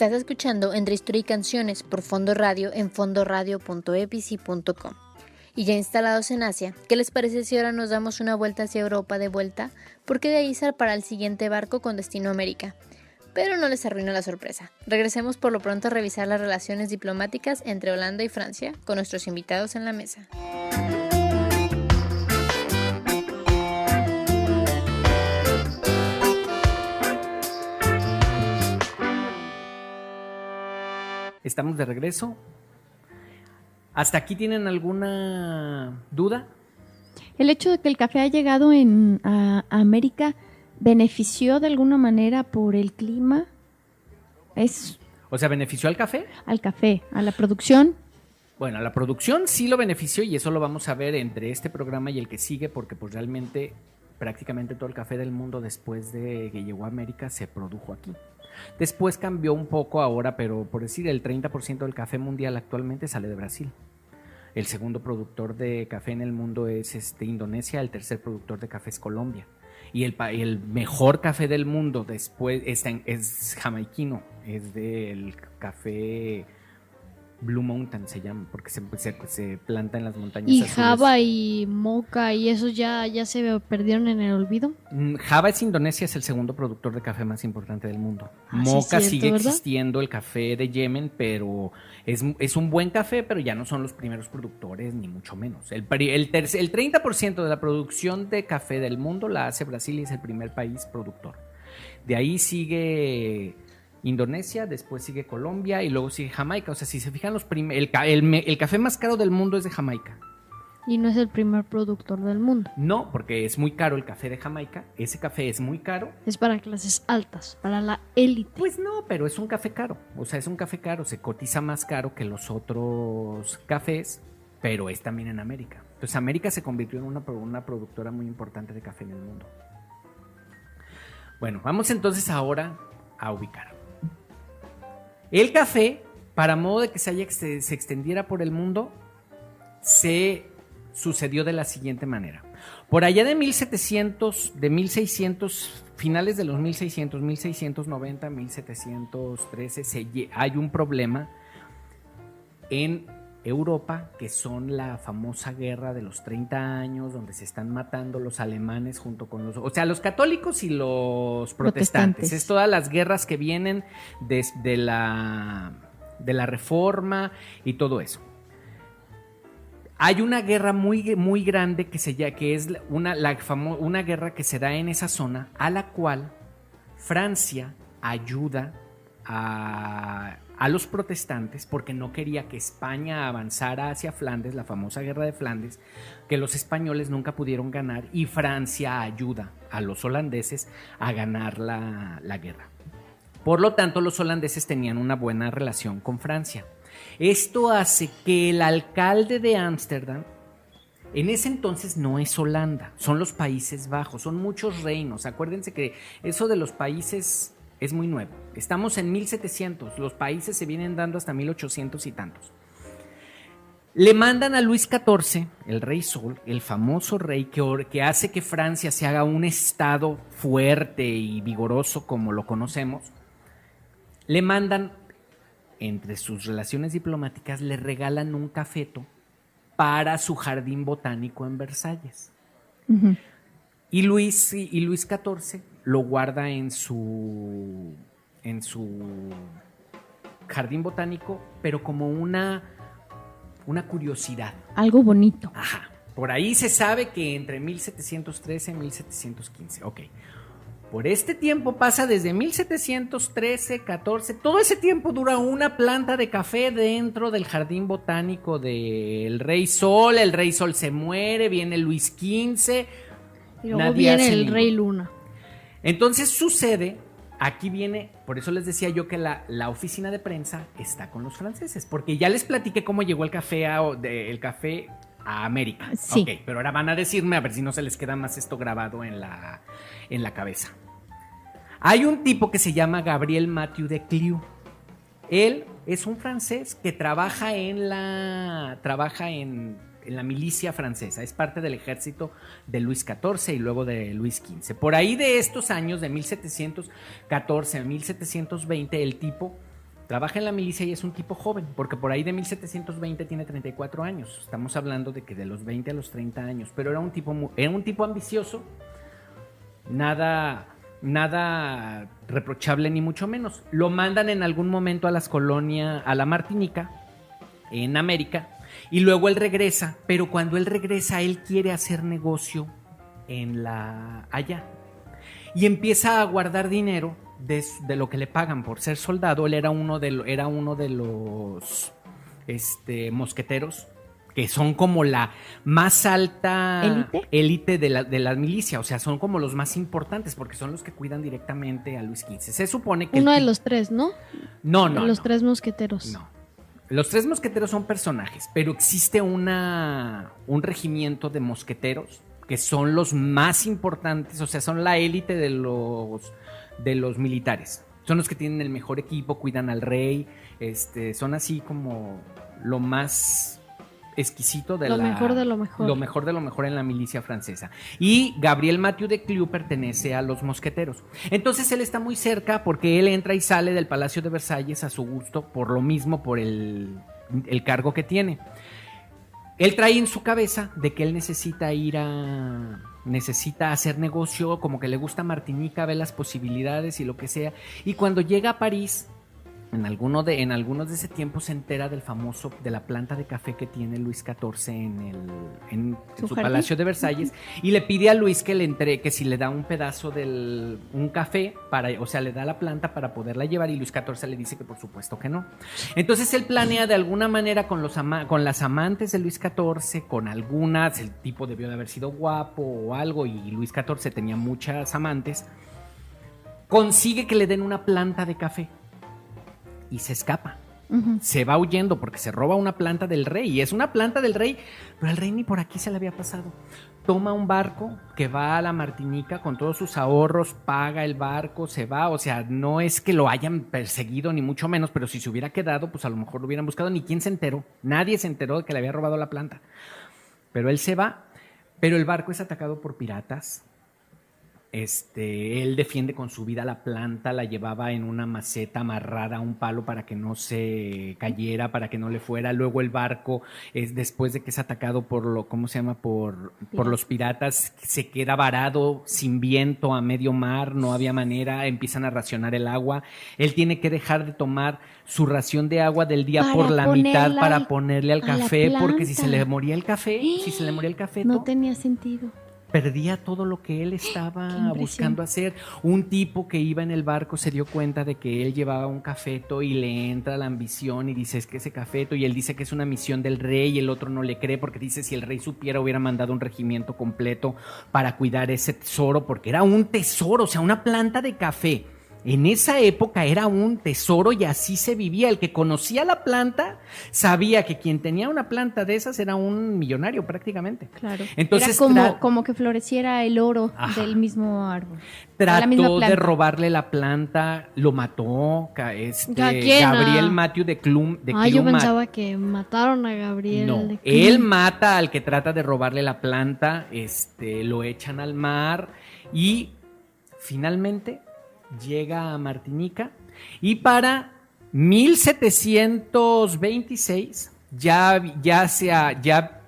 Estás escuchando Entre Historia y Canciones por Fondo Radio en fondoradio.epici.com. Y ya instalados en Asia, ¿qué les parece si ahora nos damos una vuelta hacia Europa de vuelta? Porque de ahí zarpará el siguiente barco con destino a América. Pero no les arruino la sorpresa. Regresemos por lo pronto a revisar las relaciones diplomáticas entre Holanda y Francia con nuestros invitados en la mesa. Estamos de regreso. ¿Hasta aquí tienen alguna duda? El hecho de que el café ha llegado a América benefició de alguna manera por el clima. O sea, ¿benefició al café? Al café, a la producción. Bueno, a la producción sí lo benefició y eso lo vamos a ver entre este programa y el que sigue porque pues realmente prácticamente todo el café del mundo después de que llegó a América se produjo aquí. Después cambió un poco ahora, pero por decir el 30% del café mundial actualmente sale de Brasil. El segundo productor de café en el mundo es Indonesia, el tercer productor de café es Colombia. Y el mejor café del mundo después es jamaiquino, es del café Blue Mountain se llama, porque se planta en las montañas ¿Y azules. Java y Mocha y eso ya se perdieron en el olvido? Java es Indonesia, es el segundo productor de café más importante del mundo. Ah, Mocha sí, sigue ¿verdad? existiendo, el café de Yemen, pero es un buen café, pero ya no son los primeros productores, ni mucho menos. El 30% de la producción de café del mundo la hace Brasil y es el primer país productor. De ahí sigue Indonesia, después sigue Colombia y luego sigue Jamaica. O sea, si se fijan, el café más caro del mundo es de Jamaica. Y no es el primer productor del mundo. No, porque es muy caro el café de Jamaica. Ese café es muy caro. Es para clases altas, para la élite. Pues no, pero es un café caro. O sea, es un café caro. Se cotiza más caro que los otros cafés, pero es también en América. Entonces, América se convirtió en una productora muy importante de café en el mundo. Bueno, vamos entonces ahora a ubicar. El café, para modo de que se extendiera por el mundo, se sucedió de la siguiente manera. Por allá de 1600, finales de los 1600, 1690, 1713, hay un problema en Europa, que son la famosa guerra de los 30 años, donde se están matando los alemanes junto con los católicos y los protestantes. Es todas las guerras que vienen desde la Reforma y todo eso. Hay una guerra muy, muy grande que es una guerra que se da en esa zona, a la cual Francia ayuda a los protestantes porque no quería que España avanzara hacia Flandes, la famosa guerra de Flandes, que los españoles nunca pudieron ganar, y Francia ayuda a los holandeses a ganar la guerra. Por lo tanto, los holandeses tenían una buena relación con Francia. Esto hace que el alcalde de Ámsterdam, en ese entonces no es Holanda, son los Países Bajos, son muchos reinos. Acuérdense que eso de los países es muy nuevo. Estamos en 1700, los países se vienen dando hasta 1800 y tantos. Le mandan a Luis XIV, el rey Sol, el famoso rey que hace que Francia se haga un estado fuerte y vigoroso como lo conocemos. Le mandan, entre sus relaciones diplomáticas, le regalan un cafeto para su jardín botánico en Versalles. Uh-huh. Y Luis XIV lo guarda en su jardín botánico, pero como una curiosidad. Algo bonito. Ajá. Por ahí se sabe que entre 1713 y 1715. Ok. Por este tiempo pasa desde 1713, 14, todo ese tiempo dura una planta de café dentro del jardín botánico del Rey Sol. El Rey Sol se muere, viene Luis XV. Y luego viene el Rey Luna. Entonces sucede, aquí viene, por eso les decía yo que la oficina de prensa está con los franceses, porque ya les platiqué cómo llegó el café a América. Sí. Ok, pero ahora van a decirme, a ver si no se les queda más esto grabado en la cabeza. Hay un tipo que se llama Gabriel Mathieu de Clieu. Él es un francés que trabaja en la milicia francesa, es parte del ejército de Luis XIV y luego de Luis XV. Por ahí de estos años, de 1714 a 1720, el tipo trabaja en la milicia y es un tipo joven, porque por ahí de 1720 tiene 34 años. Estamos hablando de que de los 20 a los 30 años, pero era un tipo ambicioso, nada reprochable ni mucho menos. Lo mandan en algún momento a las colonias, a la Martinica, en América, y luego él regresa, pero cuando él regresa, él quiere hacer negocio allá. Y empieza a guardar dinero de lo que le pagan por ser soldado. Él era uno de los mosqueteros, que son como la más alta élite de la milicia. O sea, son como los más importantes, porque son los que cuidan directamente a Luis XV. Se supone que... Uno de los tres, ¿no? No. Los tres mosqueteros. No. Los tres mosqueteros son personajes, pero existe un regimiento de mosqueteros que son los más importantes, o sea, son la élite de los militares. Son los que tienen el mejor equipo, cuidan al rey, son así como lo más exquisito de lo mejor de lo mejor. Lo mejor de lo mejor en la milicia francesa. Y Gabriel Mathieu de Clieu pertenece a los mosqueteros. Entonces él está muy cerca porque él entra y sale del Palacio de Versalles a su gusto, por lo mismo, por el cargo que tiene. Él trae en su cabeza de que él necesita hacer negocio, como que le gusta Martinica, ve las posibilidades y lo que sea. Y cuando llega a París, en algunos de ese tiempo se entera de la planta de café que tiene Luis XIV en su Palacio de Versalles, y le pide a Luis que si le da un pedazo un café, o sea, le da la planta para poderla llevar, y Luis XIV le dice que por supuesto que no. Entonces él planea de alguna manera con las amantes de Luis XIV, con algunas, el tipo debió de haber sido guapo o algo, y Luis XIV tenía muchas amantes, consigue que le den una planta de café. Y se escapa. Uh-huh. Se va huyendo porque se roba una planta del rey. Y es una planta del rey, pero el rey ni por aquí se le había pasado. Toma un barco que va a la Martinica con todos sus ahorros, paga el barco, se va. O sea, no es que lo hayan perseguido ni mucho menos, pero si se hubiera quedado, pues a lo mejor lo hubieran buscado. Ni quién se enteró. Nadie se enteró de que le había robado la planta. Pero él se va, pero el barco es atacado por piratas. Él defiende con su vida la planta, la llevaba en una maceta amarrada a un palo para que no se cayera, para que no le fuera. Luego el barco, después de que es atacado por los piratas, se queda varado sin viento a medio mar, no había manera, empiezan a racionar el agua. Él tiene que dejar de tomar su ración de agua del día por la mitad para ponerle al café, porque si se le moría el café, no tenía sentido. Perdía todo lo que él estaba buscando hacer. Un tipo que iba en el barco se dio cuenta de que él llevaba un cafeto y le entra la ambición y dice, es que ese cafeto, y él dice que es una misión del rey, y el otro no le cree porque dice, si el rey supiera hubiera mandado un regimiento completo para cuidar ese tesoro, porque era un tesoro, o sea, una planta de café. En esa época era un tesoro y así se vivía. El que conocía la planta sabía que quien tenía una planta de esas era un millonario prácticamente. Claro. Entonces, era como que floreciera el oro del mismo árbol. Trató de robarle la planta, lo mató. Gabriel Mathieu de Clieu. Yo pensaba que mataron a Gabriel. No, él mata al que trata de robarle la planta, lo echan al mar y finalmente llega a Martinica, y para 1726 ya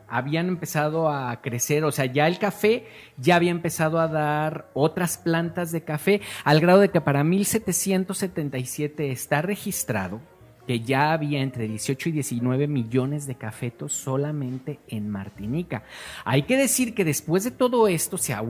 habían empezado a crecer, o sea, ya el café ya había empezado a dar otras plantas de café, al grado de que para 1777 está registrado que ya había entre 18 y 19 millones de cafetos solamente en Martinica. Hay que decir que después de todo esto, o sea,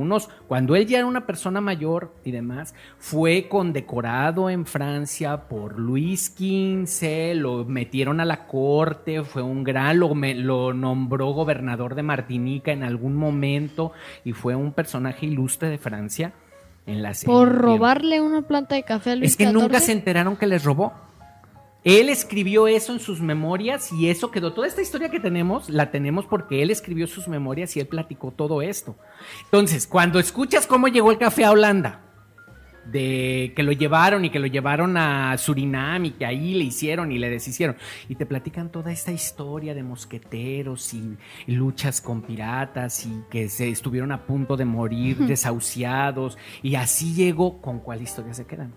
cuando él ya era una persona mayor y demás, fue condecorado en Francia por Luis XV, lo metieron a la corte, fue un lo nombró gobernador de Martinica en algún momento y fue un personaje ilustre de Francia. Por robarle una planta de café a Luis XIV. Es que nunca se enteraron que les robó. Él escribió eso en sus memorias y eso quedó. Toda esta historia que tenemos, la tenemos porque él escribió sus memorias y él platicó todo esto. Entonces, cuando escuchas cómo llegó el café a Holanda, de que lo llevaron a Surinam y que ahí le hicieron y le deshicieron, y te platican toda esta historia de mosqueteros y luchas con piratas y que se estuvieron a punto de morir desahuciados, y así llegó, ¿con cuál historia se quedan?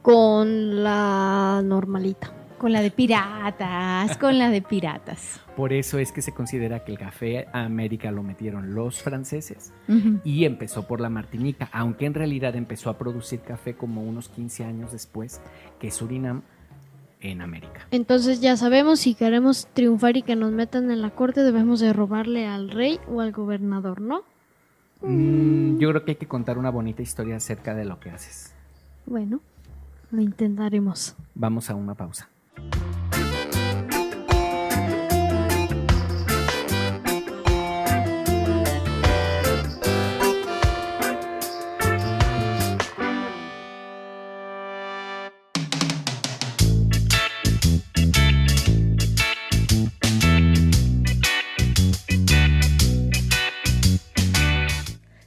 Con la normalita. Con la de piratas, con la de piratas. Por eso es que se considera que el café a América lo metieron los franceses Ujú. y empezó por la Martinica, aunque en realidad empezó a producir café como unos 15 años después que Surinam en América. Entonces ya sabemos, si queremos triunfar y que nos metan en la corte, debemos de robarle al rey o al gobernador, ¿no? Yo creo que hay que contar una bonita historia acerca de lo que haces. Bueno, lo intentaremos. Vamos a una pausa.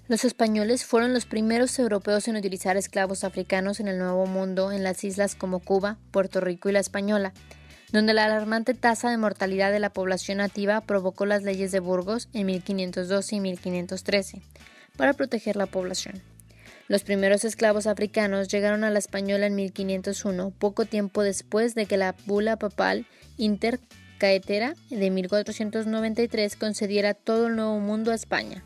Los españoles fueron los primeros europeos en utilizar esclavos africanos en el Nuevo Mundo en las islas como Cuba, Puerto Rico y La Española, donde la alarmante tasa de mortalidad de la población nativa provocó las leyes de Burgos en 1512 y 1513 para proteger la población. Los primeros esclavos africanos llegaron a La Española en 1501, poco tiempo después de que la bula papal Inter Caetera de 1493 concediera todo el Nuevo Mundo a España.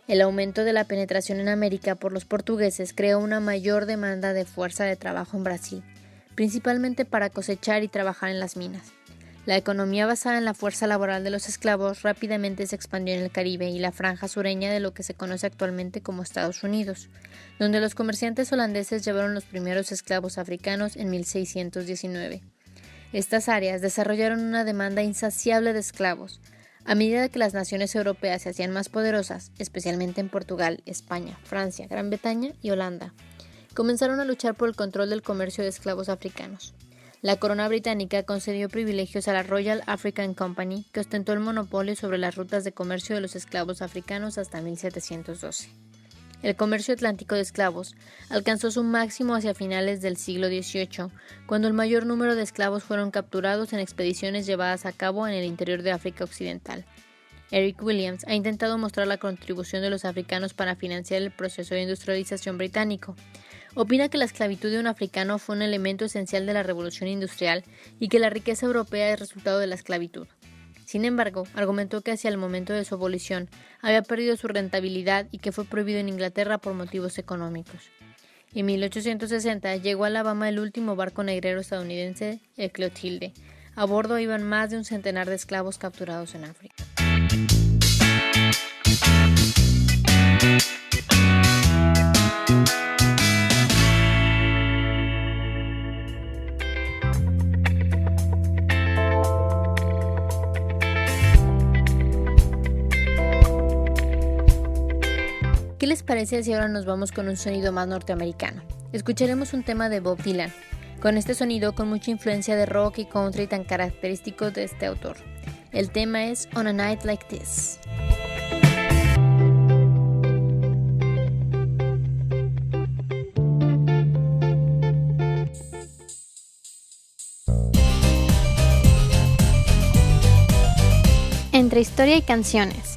El aumento de la penetración en América por los portugueses creó una mayor demanda de fuerza de trabajo en Brasil, principalmente para cosechar y trabajar en las minas. La economía basada en la fuerza laboral de los esclavos rápidamente se expandió en el Caribe y la franja sureña de lo que se conoce actualmente como Estados Unidos, donde los comerciantes holandeses llevaron los primeros esclavos africanos en 1619. Estas áreas desarrollaron una demanda insaciable de esclavos. A medida que las naciones europeas se hacían más poderosas, especialmente en Portugal, España, Francia, Gran Bretaña y Holanda, comenzaron a luchar por el control del comercio de esclavos africanos. La corona británica concedió privilegios a la Royal African Company, que ostentó el monopolio sobre las rutas de comercio de los esclavos africanos hasta 1712. El comercio atlántico de esclavos alcanzó su máximo hacia finales del siglo XVIII, cuando el mayor número de esclavos fueron capturados en expediciones llevadas a cabo en el interior de África Occidental. Eric Williams ha intentado mostrar la contribución de los africanos para financiar el proceso de industrialización británico. Opina que la esclavitud de un africano fue un elemento esencial de la revolución industrial y que la riqueza europea es resultado de la esclavitud. Sin embargo, argumentó que hacia el momento de su abolición había perdido su rentabilidad y que fue prohibido en Inglaterra por motivos económicos. En 1860 llegó a Alabama el último barco negrero estadounidense, el Clotilde. A bordo iban más de un centenar de esclavos capturados en África. ¿Qué les parece si ahora nos vamos con un sonido más norteamericano? Escucharemos un tema de Bob Dylan, con este sonido con mucha influencia de rock y country tan característico de este autor. El tema es On a Night Like This. Entre historia y canciones.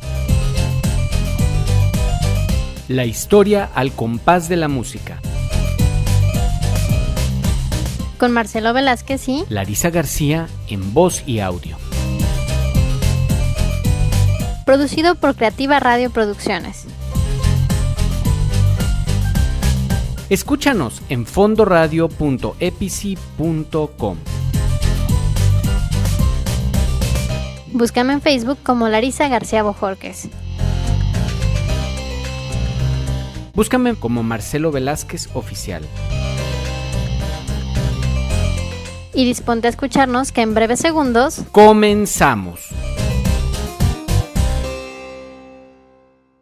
La historia al compás de la música. Con Marcelo Velázquez y Larisa García en voz y audio. Producido por Creativa Radio Producciones. Escúchanos en fondoradio.epici.com. Búscame en Facebook como Larisa García Bojorquez. Búscame como Marcelo Velázquez Oficial. Y disponte a escucharnos que en breves segundos ¡comenzamos!